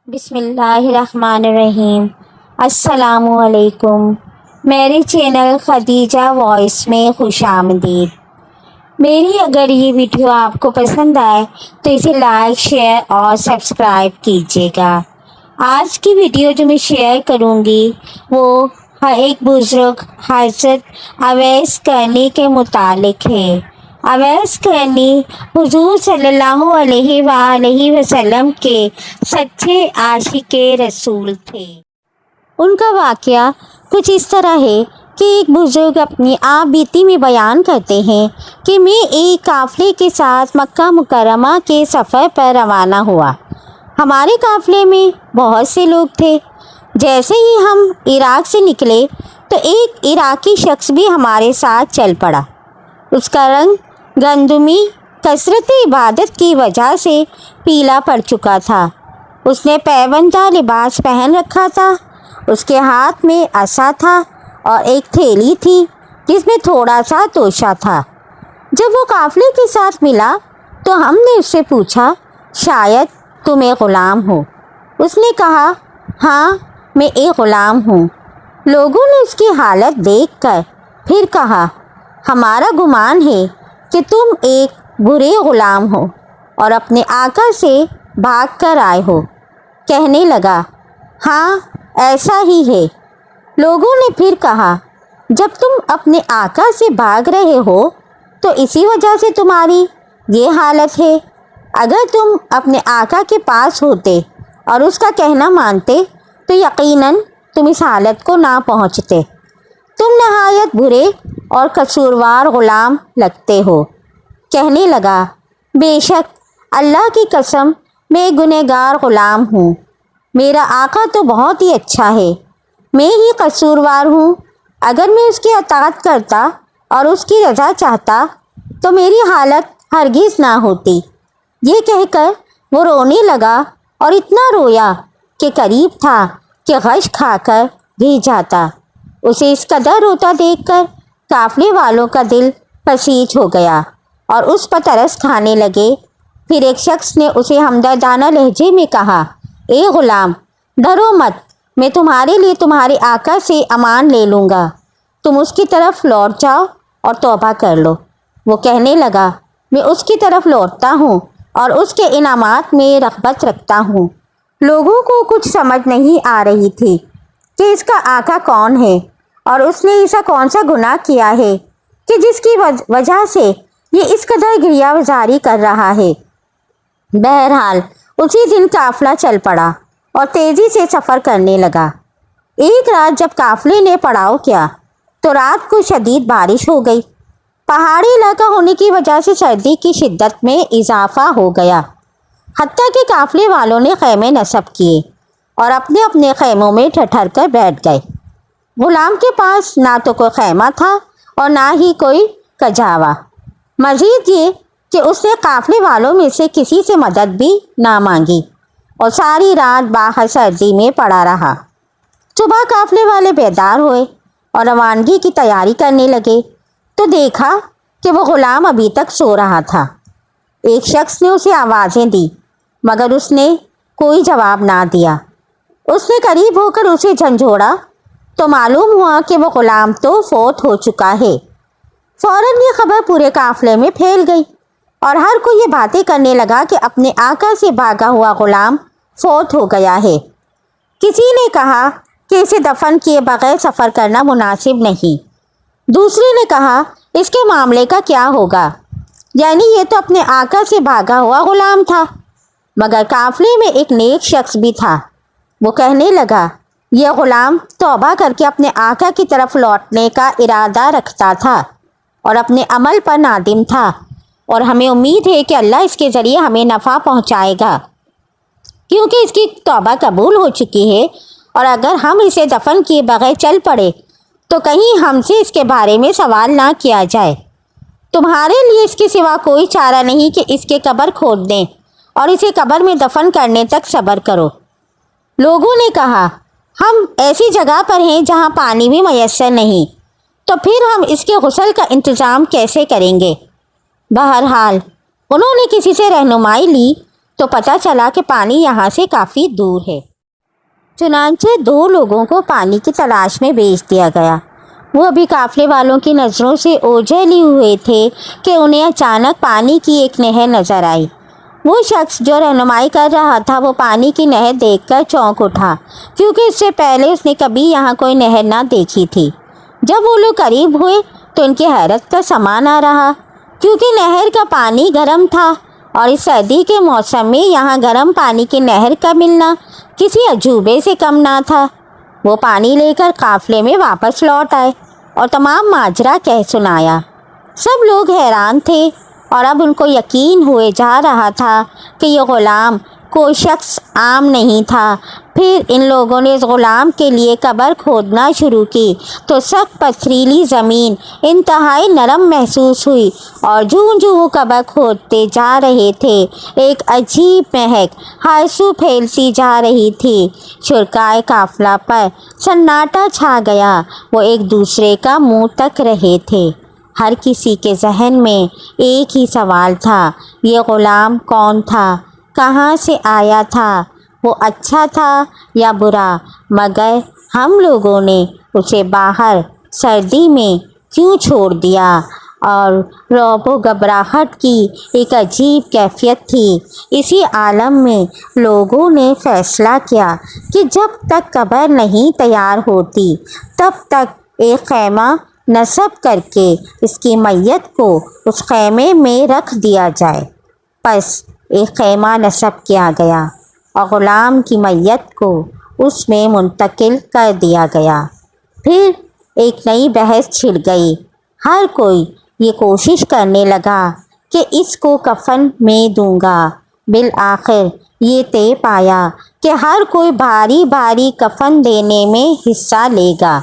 بسم اللہ الرحمن الرحیم۔ السلام علیکم، میرے چینل خدیجہ وائس میں خوش آمدید۔ میری اگر یہ ویڈیو آپ کو پسند آئے تو اسے لائک، شیئر اور سبسکرائب کیجیے گا۔ آج کی ویڈیو جو میں شیئر کروں گی وہ ایک بزرگ حضرت اویس کرنی کے متعلق ہے۔ اویس کرنی حضور صلی اللہ علیہ وآلہ وسلم کے سچے عاشق رسول تھے۔ ان کا واقعہ کچھ اس طرح ہے کہ ایک بزرگ اپنی آپ بیتی میں بیان کرتے ہیں کہ میں ایک قافلے کے ساتھ مکہ مکرمہ کے سفر پر روانہ ہوا۔ ہمارے قافلے میں بہت سے لوگ تھے۔ جیسے ہی ہم عراق سے نکلے تو ایک عراقی شخص بھی ہمارے ساتھ چل پڑا۔ اس کا رنگ گندمی کثرت عبادت کی وجہ سے پیلا پڑ چکا تھا۔ اس نے پیوندہ لباس پہن رکھا تھا۔ اس کے ہاتھ میں عصا تھا اور ایک تھیلی تھی جس میں تھوڑا سا توشہ تھا۔ جب وہ قافلے کے ساتھ ملا تو ہم نے اس سے پوچھا، شاید تم ایک غلام ہو؟ اس نے کہا، ہاں میں ایک غلام ہوں۔ لوگوں نے اس کی حالت دیکھ کر پھر کہا، ہمارا گمان ہے کہ تم ایک برے غلام ہو اور اپنے آقا سے بھاگ کر آئے ہو۔ کہنے لگا، ہاں ایسا ہی ہے۔ لوگوں نے پھر کہا، جب تم اپنے آقا سے بھاگ رہے ہو تو اسی وجہ سے تمہاری یہ حالت ہے۔ اگر تم اپنے آقا کے پاس ہوتے اور اس کا کہنا مانتے تو یقیناً تم اس حالت کو نہ پہنچتے۔ تم نہایت برے اور قصوروار غلام لگتے ہو۔ کہنے لگا، بے شک اللہ کی قسم میں گنہگار غلام ہوں۔ میرا آقا تو بہت ہی اچھا ہے، میں ہی قصوروار ہوں۔ اگر میں اس کی اطاعت کرتا اور اس کی رضا چاہتا تو میری حالت ہرگز نہ ہوتی۔ یہ کہہ کر وہ رونے لگا اور اتنا رویا کہ قریب تھا کہ غش کھا کر گر جاتا۔ اسے اس قدر روتا دیکھ کر قافلے والوں کا دل پسیج ہو گیا اور اس پر ترس کھانے لگے۔ پھر ایک شخص نے اسے ہمدردانہ لہجے میں کہا، اے غلام، ڈرو مت، میں تمہارے لیے تمہارے آقا سے امان لے لوں گا۔ تم اس کی طرف لوٹ جاؤ اور توبہ کر لو۔ وہ کہنے لگا، میں اس کی طرف لوٹتا ہوں اور اس کے انعامات میں رغبت رکھتا ہوں۔ لوگوں کو کچھ سمجھ نہیں آ رہی تھی کہ اس کا آقا کون ہے اور اس نے ایسا کون سا گناہ کیا ہے کہ جس کی وجہ سے یہ اس قدر گریہ زاری کر رہا ہے۔ بہرحال اسی دن قافلہ چل پڑا اور تیزی سے سفر کرنے لگا۔ ایک رات جب قافلے نے پڑاؤ کیا تو رات کو شدید بارش ہو گئی۔ پہاڑی علاقہ ہونے کی وجہ سے سردی کی شدت میں اضافہ ہو گیا، حتیٰ کہ قافلے والوں نے خیمے نصب کیے اور اپنے اپنے خیموں میں ٹھٹھر کر بیٹھ گئے۔ غلام کے پاس نہ تو کوئی خیمہ تھا اور نہ ہی کوئی کجاوا۔ مزید یہ کہ اس نے قافلے والوں میں سے کسی سے مدد بھی نہ مانگی اور ساری رات باہر سردی میں پڑا رہا۔ صبح قافلے والے بیدار ہوئے اور روانگی کی تیاری کرنے لگے تو دیکھا کہ وہ غلام ابھی تک سو رہا تھا۔ ایک شخص نے اسے آوازیں دی مگر اس نے کوئی جواب نہ دیا۔ اس نے قریب ہو کر اسے جھنجھوڑا تو معلوم ہوا کہ وہ غلام تو فوت ہو چکا ہے۔ فوراً یہ خبر پورے قافلے میں پھیل گئی اور ہر کوئی یہ باتیں کرنے لگا کہ اپنے آقا سے بھاگا ہوا غلام فوت ہو گیا ہے۔ کسی نے کہا کہ اسے دفن کیے بغیر سفر کرنا مناسب نہیں۔ دوسرے نے کہا، اس کے معاملے کا کیا ہوگا؟ یعنی یہ تو اپنے آقا سے بھاگا ہوا غلام تھا۔ مگر قافلے میں ایک نیک شخص بھی تھا۔ وہ کہنے لگا، یہ غلام توبہ کر کے اپنے آقا کی طرف لوٹنے کا ارادہ رکھتا تھا اور اپنے عمل پر نادم تھا، اور ہمیں امید ہے کہ اللہ اس کے ذریعے ہمیں نفع پہنچائے گا، کیونکہ اس کی توبہ قبول ہو چکی ہے، اور اگر ہم اسے دفن کیے بغیر چل پڑے تو کہیں ہم سے اس کے بارے میں سوال نہ کیا جائے۔ تمہارے لیے اس کے سوا کوئی چارہ نہیں کہ اس کے قبر کھود دیں اور اسے قبر میں دفن کرنے تک صبر کرو۔ لوگوں نے کہا، ہم ایسی جگہ پر ہیں جہاں پانی بھی میسر نہیں، تو پھر ہم اس کے غسل کا انتظام کیسے کریں گے؟ بہرحال انہوں نے کسی سے رہنمائی لی تو پتہ چلا کہ پانی یہاں سے کافی دور ہے۔ چنانچہ 2 لوگوں کو پانی کی تلاش میں بھیج دیا گیا۔ وہ ابھی قافلے والوں کی نظروں سے اوجھل ہی ہوئے تھے کہ انہیں اچانک پانی کی ایک نہر نظر آئی۔ وہ شخص جو رہنمائی کر رہا تھا وہ پانی کی نہر دیکھ کر چونک اٹھا، کیونکہ اس سے پہلے اس نے کبھی یہاں کوئی نہر نہ دیکھی تھی۔ جب وہ لوگ قریب ہوئے تو ان کی حیرت کا سامان نہ رہا، کیونکہ نہر کا پانی گرم تھا، اور اس سردی کے موسم میں یہاں گرم پانی کی نہر کا ملنا کسی عجوبے سے کم نہ تھا۔ وہ پانی لے کر قافلے میں واپس لوٹ آئے اور تمام ماجرا کہہ سنایا۔ سب لوگ حیران تھے، اور اب ان کو یقین ہوئے جا رہا تھا کہ یہ غلام کوئی شخص عام نہیں تھا۔ پھر ان لوگوں نے اس غلام کے لیے قبر کھودنا شروع کی تو سخت پتھریلی زمین انتہائی نرم محسوس ہوئی، اور جوں جوں وہ قبر کھودتے جا رہے تھے ایک عجیب مہک ہر سو پھیلتی جا رہی تھی۔ شرکائے قافلہ پر سناٹا چھا گیا، وہ ایک دوسرے کا منہ تک رہے تھے۔ ہر کسی کے ذہن میں ایک ہی سوال تھا، یہ غلام کون تھا، کہاں سے آیا تھا، وہ اچھا تھا یا برا؟ مگر ہم لوگوں نے اسے باہر سردی میں کیوں چھوڑ دیا؟ اور رعب و گھبراہٹ کی ایک عجیب کیفیت تھی۔ اسی عالم میں لوگوں نے فیصلہ کیا کہ جب تک قبر نہیں تیار ہوتی تب تک ایک خیمہ نصب کر کے اس کی میت کو اس خیمے میں رکھ دیا جائے۔ پس ایک خیمہ نصب کیا گیا اور غلام کی میت کو اس میں منتقل کر دیا گیا۔ پھر ایک نئی بحث چھڑ گئی۔ ہر کوئی یہ کوشش کرنے لگا کہ اس کو کفن میں دوں گا۔ بالآخر یہ طے پایا کہ ہر کوئی بھاری بھاری کفن دینے میں حصہ لے گا۔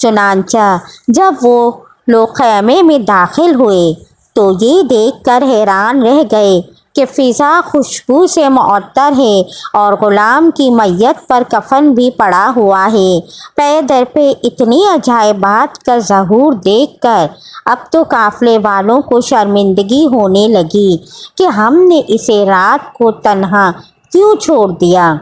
چنانچہ جب وہ لوگ خیمے میں داخل ہوئے تو یہ دیکھ کر حیران رہ گئے کہ فضا خوشبو سے معطر ہے اور غلام کی میت پر کفن بھی پڑا ہوا ہے۔ پے در پہ اتنی عجائبات کا ظہور دیکھ کر اب تو قافلے والوں کو شرمندگی ہونے لگی کہ ہم نے اسے رات کو تنہا کیوں چھوڑ دیا۔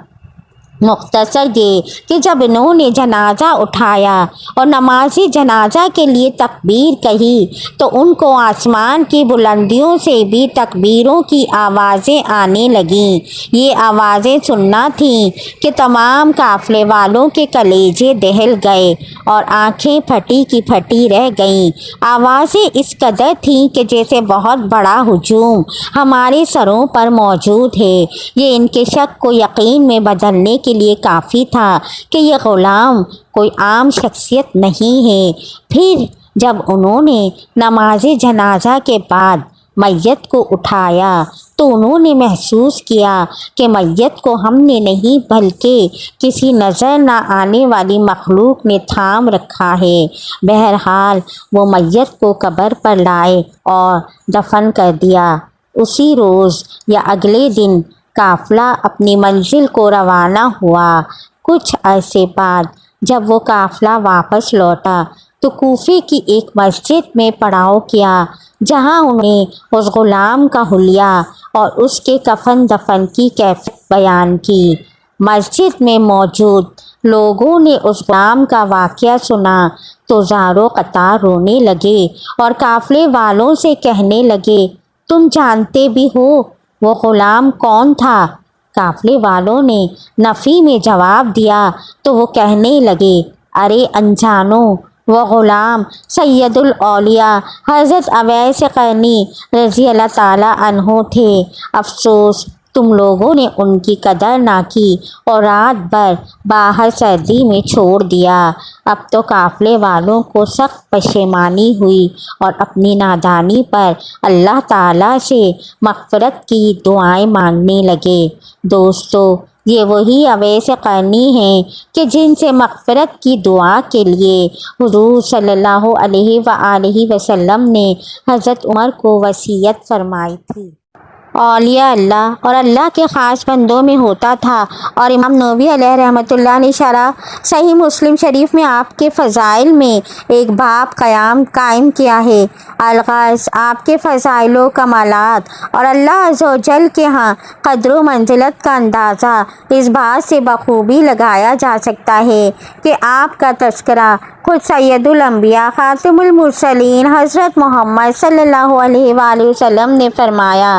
مختصر یہ کہ جب انہوں نے جنازہ اٹھایا اور نماز جنازہ کے لیے تکبیر کہی تو ان کو آسمان کی بلندیوں سے بھی تکبیروں کی آوازیں آنے لگیں۔ یہ آوازیں سننا تھیں کہ تمام قافلے والوں کے کلیجے دہل گئے اور آنکھیں پھٹی کی پھٹی رہ گئیں۔ آوازیں اس قدر تھیں کہ جیسے بہت بڑا ہجوم ہمارے سروں پر موجود ہے۔ یہ ان کے شک کو یقین میں بدلنے کے لیے کافی تھا کہ یہ غلام کوئی عام شخصیت نہیں ہے۔ پھر جب انہوں نے نماز جنازہ کے بعد میت کو اٹھایا تو انہوں نے محسوس کیا کہ میت کو ہم نے نہیں بلکہ کسی نظر نہ آنے والی مخلوق نے تھام رکھا ہے۔ بہرحال وہ میت کو قبر پر لائے اور دفن کر دیا۔ اسی روز یا اگلے دن قافلہ اپنی منزل کو روانہ ہوا۔ کچھ عرصے بعد جب وہ قافلہ واپس لوٹا تو کوفے کی ایک مسجد میں پڑاؤ کیا، جہاں انہیں اس غلام کا حلیہ اور اس کے کفن دفن کی کیفیت بیان کی۔ مسجد میں موجود لوگوں نے اس غلام کا واقعہ سنا تو زاروں قطار رونے لگے اور قافلے والوں سے کہنے لگے، تم جانتے بھی ہو وہ غلام کون تھا؟ قافلے والوں نے نفی میں جواب دیا تو وہ کہنے لگے، ارے انجانوں، وہ غلام سید الاولیاء حضرت اویس قرنی رضی اللہ تعالیٰ عنہ تھے۔ افسوس تم لوگوں نے ان کی قدر نہ کی اور رات بھر باہر سردی میں چھوڑ دیا۔ اب تو قافلے والوں کو سخت پشیمانی ہوئی اور اپنی نادانی پر اللہ تعالیٰ سے مغفرت کی دعائیں مانگنے لگے۔ دوستو، یہ وہی اویس قرنی ہیں کہ جن سے مغفرت کی دعا کے لیے حضور صلی اللہ علیہ وآلہ وسلم نے حضرت عمر کو وصیت فرمائی تھی، اولیاء اللہ اور اللہ کے خاص بندوں میں ہوتا تھا۔ اور امام نووی علیہ رحمۃ اللہ نے شرح صحیح مسلم شریف میں آپ کے فضائل میں ایک باب قائم کیا ہے۔ الغرض آپ کے فضائل و کمالات اور اللہ عز و جل کے ہاں قدر و منزلت کا اندازہ اس بات سے بخوبی لگایا جا سکتا ہے کہ آپ کا تذکرہ خود سید الانبیاء خاتم المرسلین حضرت محمد صلی اللہ علیہ وآلہ وسلم نے فرمایا۔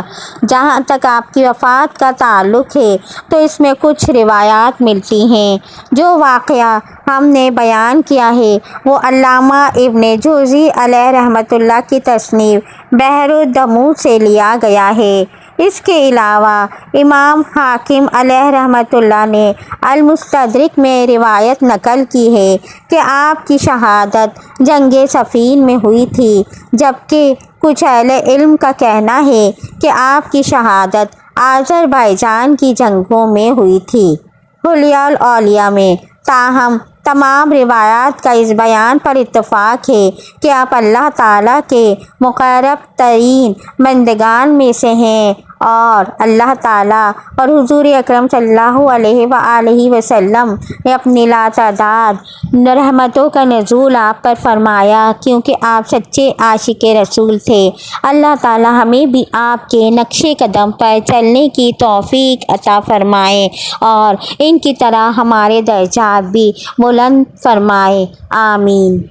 جہاں تک آپ کی وفات کا تعلق ہے تو اس میں کچھ روایات ملتی ہیں۔ جو واقعہ ہم نے بیان کیا ہے وہ علامہ ابن جوزی علیہ رحمۃ اللہ کی تصنیف بحر الدموع سے لیا گیا ہے۔ اس کے علاوہ امام حاکم علیہ رحمۃ اللہ نے المستدرک میں روایت نقل کی ہے کہ آپ کی شہادت جنگ صفین میں ہوئی تھی، جبکہ کچھ اہل علم کا کہنا ہے کہ آپ کی شہادت آذربائیجان کی جنگوں میں ہوئی تھی۔ حلیہ الاولیاء میں تاہم تمام روایات کا اس بیان پر اتفاق ہے کہ آپ اللہ تعالیٰ کے مقرب ترین بندگان میں سے ہیں، اور اللہ تعالیٰ اور حضور اکرم صلی اللہ علیہ وآلہ وسلم نے اپنی لاتعداد رحمتوں کا نزول آپ پر فرمایا، کیونکہ آپ سچے عاشق رسول تھے۔ اللہ تعالیٰ ہمیں بھی آپ کے نقش قدم پر چلنے کی توفیق عطا فرمائے اور ان کی طرح ہمارے درجات بھی بلند فرمائے، آمین۔